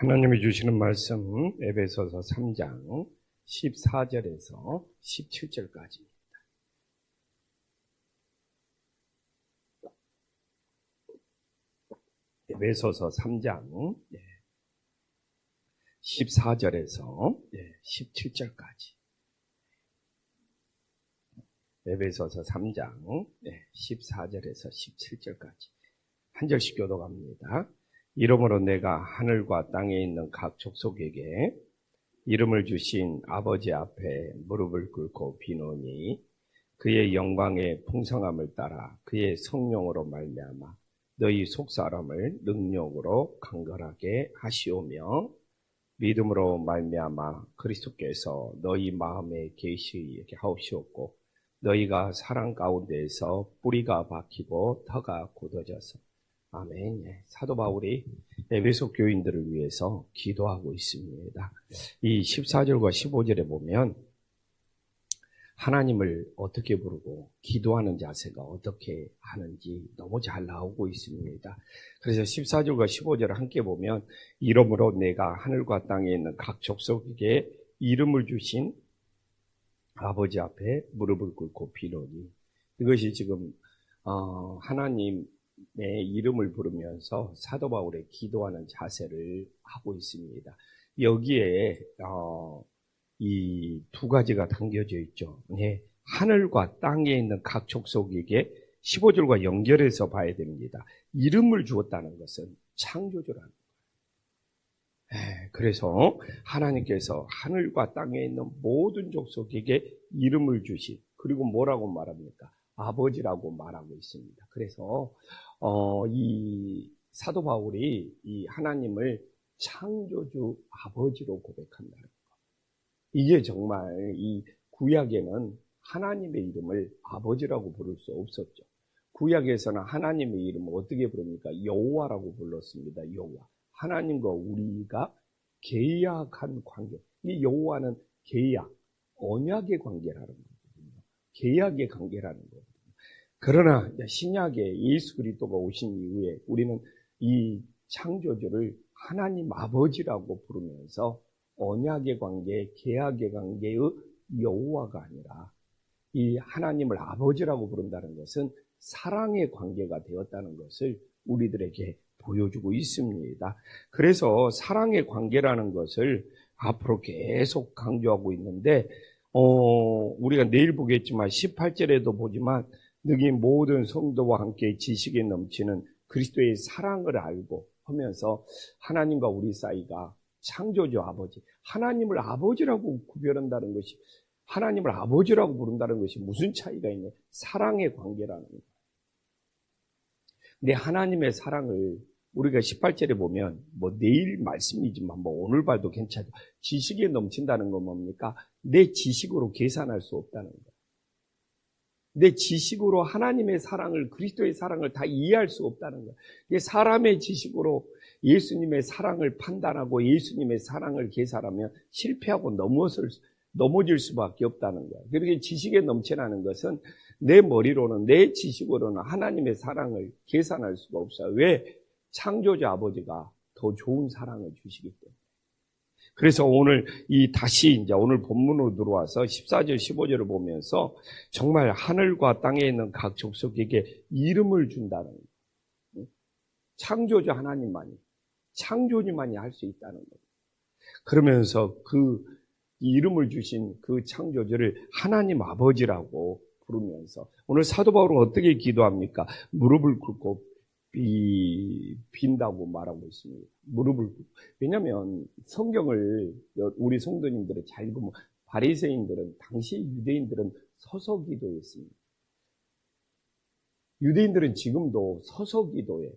하나님이 주시는 말씀 에베소서 3장 14절에서 17절까지입니다. 에베소서 3장 14절에서 17절까지. 에베소서 3장 14절에서 17절까지. 한 절씩 교독합니다. 이러므로 내가 하늘과 땅에 있는 각 족속에게 이름을 주신 아버지 앞에 무릎을 꿇고 비노니 그의 영광의 풍성함을 따라 그의 성령으로 말미암아 너희 속사람을 능력으로 강건하게 하시오며 믿음으로 말미암아 그리스도께서 너희 마음에 계시게 하옵시옵고 너희가 사랑 가운데에서 뿌리가 박히고 터가 굳어져서 아멘. 사도 바울이 에베소 교인들을 위해서 기도하고 있습니다. 이 14절과 15절에 보면 하나님을 어떻게 부르고 기도하는 자세가 어떻게 하는지 너무 잘 나오고 있습니다. 그래서 14절과 15절을 함께 보면 이러므로 내가 하늘과 땅에 있는 각 족속에게 이름을 주신 아버지 앞에 무릎을 꿇고 비노니 이것이 지금 하나님의 이름을 부르면서 사도 바울의 기도하는 자세를 하고 있습니다. 여기에 이 두 가지가 담겨져 있죠. 하늘과 땅에 있는 각 족속에게 15절과 연결해서 봐야 됩니다. 이름을 주었다는 것은 창조주라는 거예요. 그래서 하나님께서 하늘과 땅에 있는 모든 족속에게 이름을 주신, 그리고 뭐라고 말합니까? 아버지라고 말하고 있습니다. 그래서 이 사도 바울이 이 하나님을 창조주 아버지로 고백한다는 거. 이게 정말 이 구약에는 하나님의 이름을 아버지라고 부를 수 없었죠. 구약에서는 하나님의 이름을 어떻게 부릅니까? 여호와라고 불렀습니다. 여호와. 하나님과 우리가 계약한 관계. 이 여호와는 계약, 언약의 관계라는 거거든요. 계약의 관계라는 거거든요. 그러나 신약에 예수 그리스도가 오신 이후에 우리는 이 창조주를 하나님 아버지라고 부르면서 언약의 관계, 계약의 관계의 여호와가 아니라 이 하나님을 아버지라고 부른다는 것은 사랑의 관계가 되었다는 것을 우리들에게 보여주고 있습니다. 그래서 사랑의 관계라는 것을 앞으로 계속 강조하고 있는데 우리가 내일 보겠지만 18절에도 보지만 너희 모든 성도와 함께 지식에 넘치는 그리스도의 사랑을 알고 하면서 하나님과 우리 사이가 창조주 아버지, 하나님을 아버지라고 구별한다는 것이, 하나님을 아버지라고 부른다는 것이 무슨 차이가 있냐? 사랑의 관계라는 거예요. 근데 하나님의 사랑을 우리가 18절에 보면 내일 말씀이지만 오늘 봐도 괜찮아요. 지식에 넘친다는 건 뭡니까? 내 지식으로 계산할 수 없다는 거예요. 내 지식으로 하나님의 사랑을, 그리스도의 사랑을 다 이해할 수 없다는 거예요. 이게 사람의 지식으로 예수님의 사랑을 판단하고 예수님의 사랑을 계산하면 실패하고 넘어질 수밖에 없다는 거예요. 그렇게 지식에 넘쳐나는 것은 내 머리로는, 내 지식으로는 하나님의 사랑을 계산할 수가 없어요. 왜? 창조주 아버지가 더 좋은 사랑을 주시기 때문에. 그래서 오늘 다시 이제 오늘 본문으로 들어와서 14절, 15절을 보면서 정말 하늘과 땅에 있는 각 족속에게 이름을 준다는 거예요. 창조주 하나님만이, 창조주만이 할 수 있다는 거예요. 그러면서 그 이름을 주신 그 창조주를 하나님 아버지라고 부르면서 오늘 사도 바울은 어떻게 기도합니까? 무릎을 꿇고 빈다고 말하고 있습니다. 무릎을 꿇고. 왜냐하면 성경을 우리 성도님들이 잘 읽으면 바리새인들은, 당시 유대인들은 서서 기도했습니다. 유대인들은 지금도 서서 기도해요.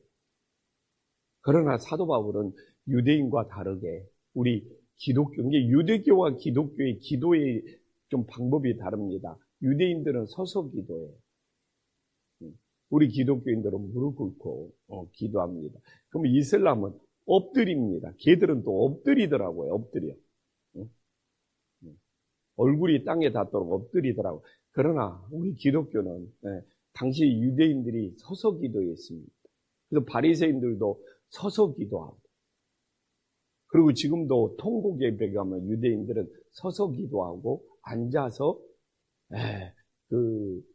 그러나 사도 바울은 유대인과 다르게 우리 기독교, 이게 유대교와 기독교의 기도의 좀 방법이 다릅니다. 유대인들은 서서 기도해요. 우리 기독교인들은 무릎 꿇고 기도합니다. 그럼 이슬람은 엎드립니다. 걔들은 또 엎드리더라고요. 엎드려. 얼굴이 땅에 닿도록 엎드리더라고요. 그러나 우리 기독교는 당시 유대인들이 서서 기도했습니다. 그래서 바리새인들도 서서 기도하고. 그리고 지금도 통곡 예배 가면 유대인들은 서서 기도하고 앉아서 그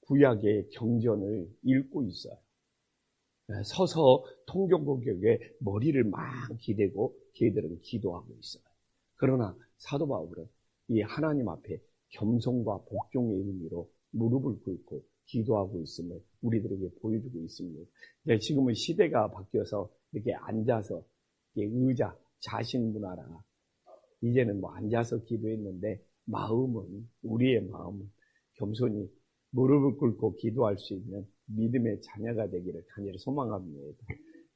구약의 경전을 읽고 있어요. 서서 통곡에 머리를 막 기대고 걔들은 기도하고 있어요. 그러나 사도 바울은 이 하나님 앞에 겸손과 복종의 의미로 무릎을 꿇고 기도하고 있음을 우리들에게 보여주고 있습니다. 지금은 시대가 바뀌어서 이렇게 앉아서 의자, 자신 문화라 이제는 뭐 앉아서 기도했는데 우리의 마음은 겸손히 무릎을 꿇고 기도할 수 있는 믿음의 자녀가 되기를 간절히 소망합니다.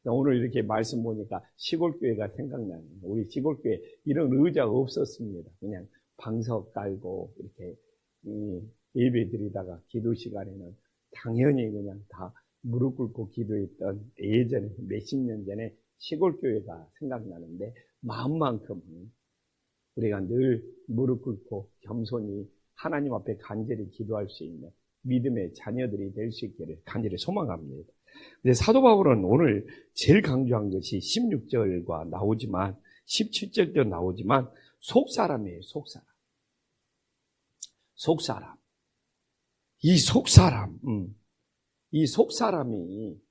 오늘 이렇게 말씀 보니까 시골교회가 생각나요. 우리 시골교회 이런 의자가 없었습니다. 그냥 방석 깔고 이렇게 예배 드리다가 기도 시간에는 당연히 그냥 다 무릎 꿇고 기도했던 예전에 몇십 년 전에 시골교회가 생각나는데 마음만큼은 우리가 늘 무릎 꿇고 겸손히 하나님 앞에 간절히 기도할 수 있는 믿음의 자녀들이 될 수 있기를 간절히 소망합니다. 근데 사도 바울은 오늘 제일 강조한 것이 16절과 나오지만 17절도 나오지만 속사람이에요. 속사람. 이 속사람이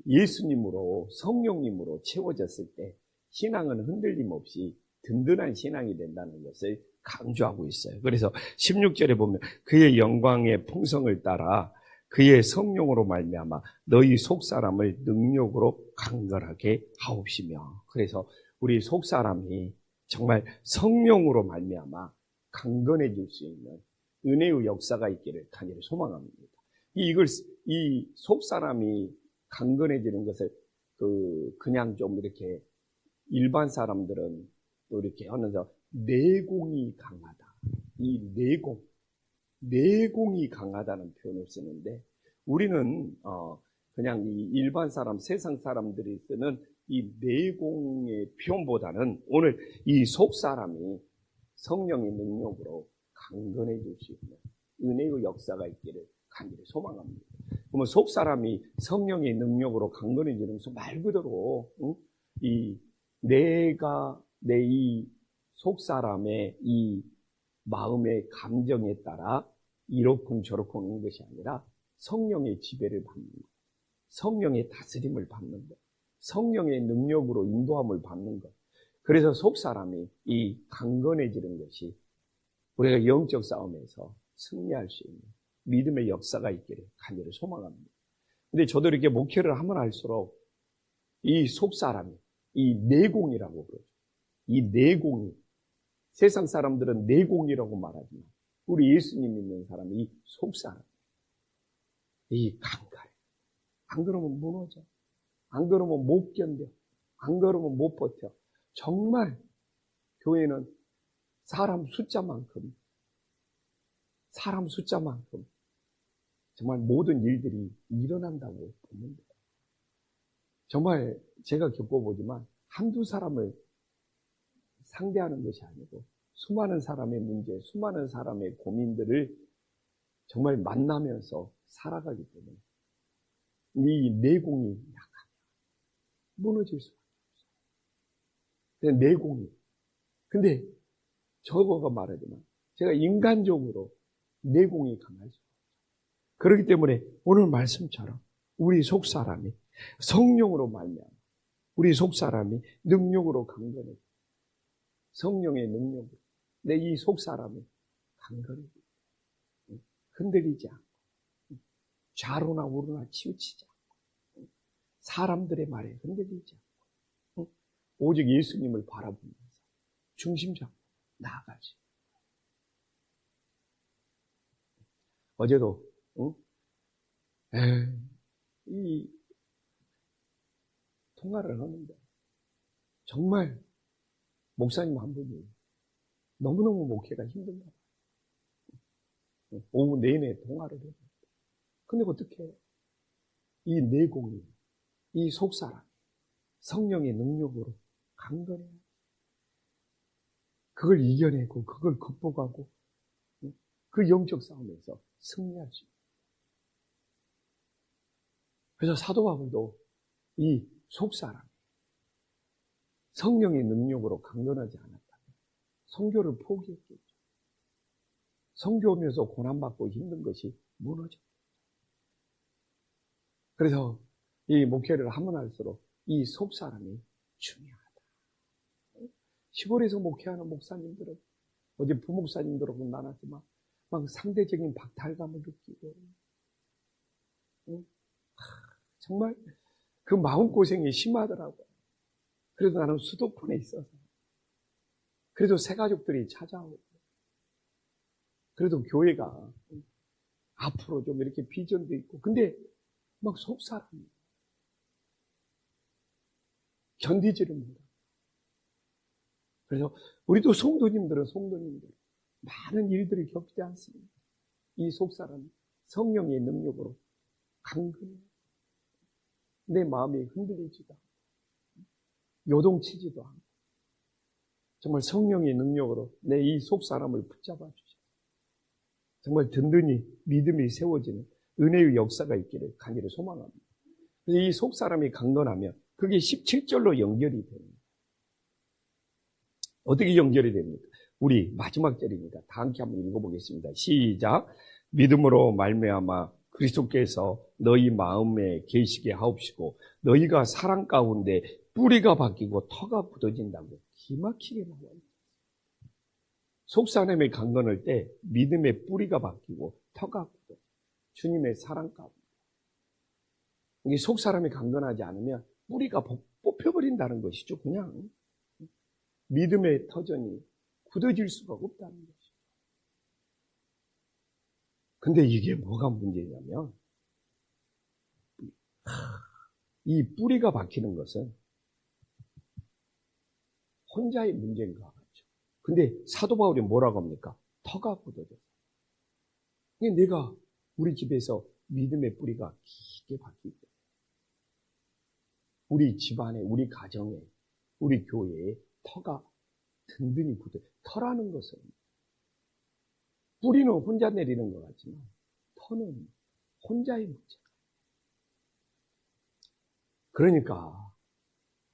예수님으로 성령님으로 채워졌을 때 신앙은 흔들림 없이 든든한 신앙이 된다는 것을 강조하고 있어요. 그래서 16절에 보면 그의 영광의 풍성을 따라 그의 성령으로 말미암아 너희 속사람을 능력으로 강건하게 하옵시며. 그래서 우리 속사람이 정말 성령으로 말미암아 강건해질 수 있는 은혜의 역사가 있기를 간절히 소망합니다. 이 속사람이 강건해지는 것을 그냥 좀 이렇게 일반 사람들은 또 이렇게 하면서 내공이 강하다. 이 내공이 강하다는 표현을 쓰는데 우리는 그냥 이 일반 사람, 세상 사람들이 쓰는 이 내공의 표현보다는 오늘 이 속사람이 성령의 능력으로 강건해질 수 있는 은혜의 역사가 있기를 간절히 소망합니다. 그러면 속사람이 성령의 능력으로 강건해지는 것은 말 그대로 내가 내 이 속사람의 이 마음의 감정에 따라 이렇쿵 저렇쿵 하는 것이 아니라 성령의 지배를 받는 것, 성령의 다스림을 받는 것, 성령의 능력으로 인도함을 받는 것. 그래서 속사람이 이 강건해지는 것이 우리가 영적 싸움에서 승리할 수 있는 믿음의 역사가 있기를 간절히 소망합니다. 근데 저도 이렇게 목회를 하면 할수록 이 속사람이, 이 내공이라고 그러죠. 이 내공이, 세상 사람들은 내공이라고 말하지만 우리 예수님 믿는 사람이 이 속사람, 이 강가에 안 그러면 무너져. 안 그러면 못 견뎌. 안 그러면 못 버텨. 정말 교회는 사람 숫자만큼 정말 모든 일들이 일어난다고 봅니다. 정말 제가 겪어보지만 한두 사람을 상대하는 것이 아니고 수많은 사람의 문제, 수많은 사람의 고민들을 정말 만나면서 살아가기 때문에 이 내공이 약하면 무너질 수밖에 없어요. 내공이. 근데 저거가 말하지만 제가 인간적으로 내공이 강할 수 없어요. 그렇기 때문에 오늘 말씀처럼 우리 속사람이 성령으로 말미암아 우리 속사람이 능력으로 강건해. 성령의 능력으로 내 이 속사람이 강건해. 흔들리지 않고 좌로나 우로나 치우치지 않고 사람들의 말에 흔들리지 않고 오직 예수님을 바라보면서 중심 잡고 나아가지. 어제도 이 통화를 하는데 정말 목사님 한 분이 너무너무 목회가 힘든가 봐요. 오후 내내 통화를 해요. 근데 어떻게 해요? 이 내공이, 이 속사람, 성령의 능력으로 강건해요. 그걸 이겨내고 그걸 극복하고 그 영적 싸움에서 승리할 수 있어요. 그래서 사도 바울도 이 속사람, 성령의 능력으로 강건하지 않았다면 선교를 포기했겠죠. 선교하면서 고난받고 힘든 것이 무너져. 그래서 이 목회를 하면 할수록 이 속사람이 중요하다. 시골에서 목회하는 목사님들은 어제 부목사님들하고 나눴지만 막 상대적인 박탈감을 느끼고 정말 그 마음고생이 심하더라고요. 그래도 나는 수도권에 있어서 그래도 새가족들이 찾아오고 그래도 교회가 앞으로 좀 이렇게 비전도 있고 근데 막 속사람이 견디지를 못하고 그래서 우리도 성도님들은 많은 일들을 겪지 않습니다. 이 속사람이 성령의 능력으로 강건해 내 마음이 흔들리지도 않고 요동치지도 않고 정말 성령의 능력으로 내 이 속사람을 붙잡아 주셔서 정말 든든히 믿음이 세워지는 은혜의 역사가 있기를 간절히 소망합니다. 이 속사람이 강건하면 그게 17절로 연결이 됩니다. 어떻게 연결이 됩니까? 우리 마지막 절입니다. 다 함께 한번 읽어보겠습니다. 시작. 믿음으로 말미암아 그리스도께서 너희 마음에 계시게 하옵시고 너희가 사랑 가운데 뿌리가 바뀌고 터가 굳어진다고 기막히게 나와요. 속사람이 강건할 때 믿음의 뿌리가 바뀌고 터가 굳어. 주님의 사랑 가운데. 이게 속사람이 강건하지 않으면 뿌리가 뽑혀버린다는 것이죠. 그냥 믿음의 터전이 굳어질 수가 없다는 것이죠. 근데 이게 뭐가 문제냐면 이 뿌리가 박히는 것은 혼자의 문제인 것 같죠. 근데 사도 바울이 뭐라고 합니까? 터가 굳어져. 내가 우리 집에서 믿음의 뿌리가 깊게 박히기 때문에 우리 집안에, 우리 가정에, 우리 교회에 터가 든든히 굳어. 터라는 것은 뿌리는 혼자 내리는 것 같지만 터는 혼자의 문제가. 그러니까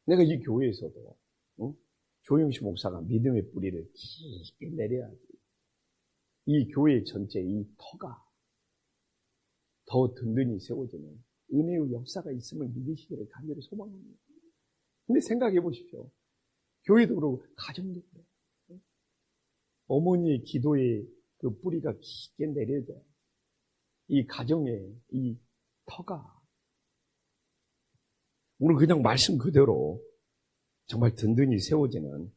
내가 이 교회에서도 조영식 목사가 믿음의 뿌리를 깊게 내려야지. 이 교회 전체 이 터가 더 든든히 세워지는 은혜의 역사가 있음을 믿으시기를 간절히 소망합니다. 근데 생각해 보십시오. 교회도 그렇고 가정도 그래요. 어머니의 기도에 그 뿌리가 깊게 내려져요. 이 가정에 이 터가 오늘 그냥 말씀 그대로 정말 든든히 세워지는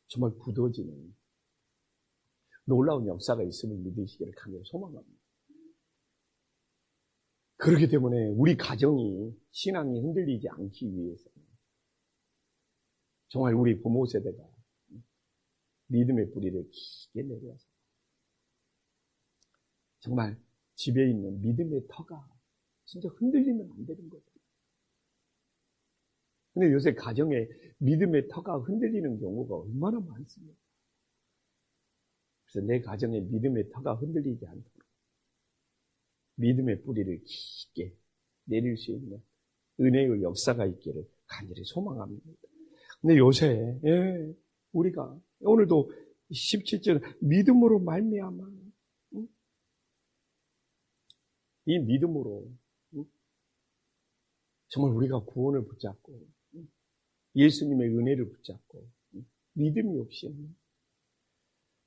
정말 굳어지는 놀라운 역사가 있음을 믿으시기를 간절히 소망합니다. 그렇기 때문에 우리 가정이 신앙이 흔들리지 않기 위해서 정말 우리 부모 세대가 믿음의 뿌리를 깊게 내려서 정말 집에 있는 믿음의 터가 진짜 흔들리면 안 되는 거죠. 근데 요새 가정에 믿음의 터가 흔들리는 경우가 얼마나 많습니까? 그래서 내 가정에 믿음의 터가 흔들리지 않도록 믿음의 뿌리를 깊게 내릴 수 있는 은혜의 역사가 있기를 간절히 소망합니다. 근데 요새 우리가 오늘도 17절 믿음으로 말미암아 이 믿음으로 정말 우리가 구원을 붙잡고 예수님의 은혜를 붙잡고 믿음이 없이는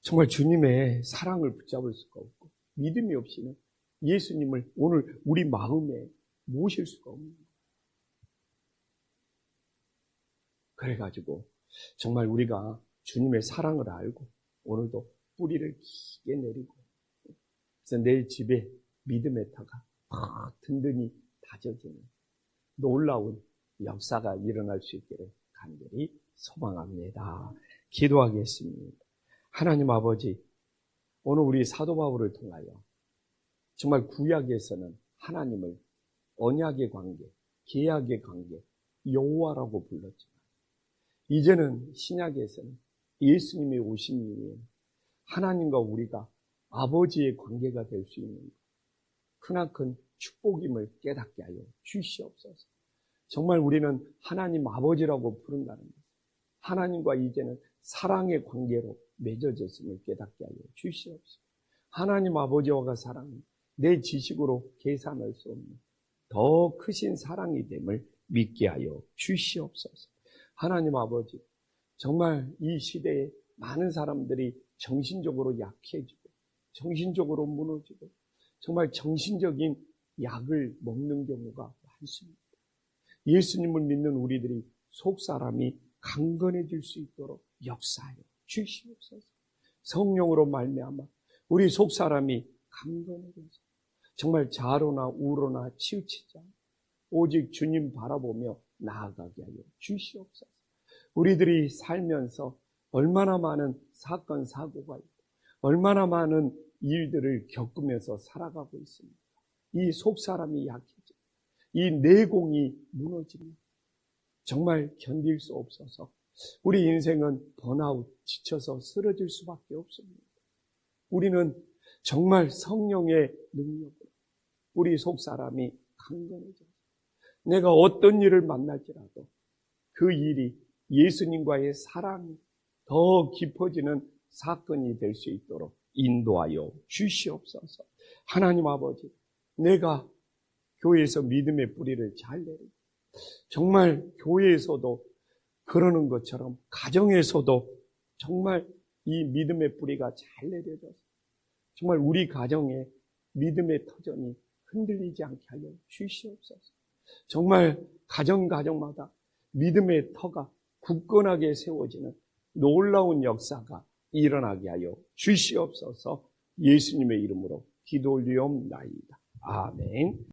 정말 주님의 사랑을 붙잡을 수가 없고 믿음이 없이는 예수님을 오늘 우리 마음에 모실 수가 없는 거예요. 그래가지고 정말 우리가 주님의 사랑을 알고 오늘도 뿌리를 깊게 내리고 그래서 내 집에 믿음의 터가 든든히 다져지는 놀라운 역사가 일어날 수 있기를 간절히 소망합니다. 기도하겠습니다. 하나님 아버지, 오늘 우리 사도 바울을 통하여 정말 구약에서는 하나님을 언약의 관계, 계약의 관계, 여호와라고 불렀지만 이제는 신약에서는 예수님의 오신 이후에 하나님과 우리가 아버지의 관계가 될 수 있는 크나큰 축복임을 깨닫게 하여 주시옵소서. 정말 우리는 하나님 아버지라고 부른다는 것. 하나님과 이제는 사랑의 관계로 맺어졌음을 깨닫게 하여 주시옵소서. 하나님 아버지와가 사랑은 내 지식으로 계산할 수 없는 더 크신 사랑이 됨을 믿게 하여 주시옵소서. 하나님 아버지, 정말 이 시대에 많은 사람들이 정신적으로 약해지고 정신적으로 무너지고 정말 정신적인 약을 먹는 경우가 많습니다. 예수님을 믿는 우리들이 속사람이 강건해질 수 있도록 역사하여 주시옵소서. 성령으로 말미암아 우리 속사람이 강건해져서 정말 좌로나 우로나 치우치지 않고 오직 주님 바라보며 나아가게 하여 주시옵소서. 우리들이 살면서 얼마나 많은 사건 사고가 있고 얼마나 많은 일들을 겪으면서 살아가고 있습니다. 이 속사람이 약해지고 이 내공이 무너집니다. 정말 견딜 수 없어서 우리 인생은 번아웃, 지쳐서 쓰러질 수밖에 없습니다. 우리는 정말 성령의 능력으로 우리 속사람이 강건해져서 내가 어떤 일을 만날지라도 그 일이 예수님과의 사랑이 더 깊어지는 사건이 될 수 있도록 인도하여 주시옵소서. 하나님 아버지, 내가 교회에서 믿음의 뿌리를 잘 내리고 정말 교회에서도 그러는 것처럼 가정에서도 정말 이 믿음의 뿌리가 잘 내려져서 정말 우리 가정에 믿음의 터전이 흔들리지 않게 하여 주시옵소서. 정말 가정마다 믿음의 터가 굳건하게 세워지는 놀라운 역사가 일어나게 하여 주시옵소서. 예수님의 이름으로 기도 올리옵나이다. 아멘.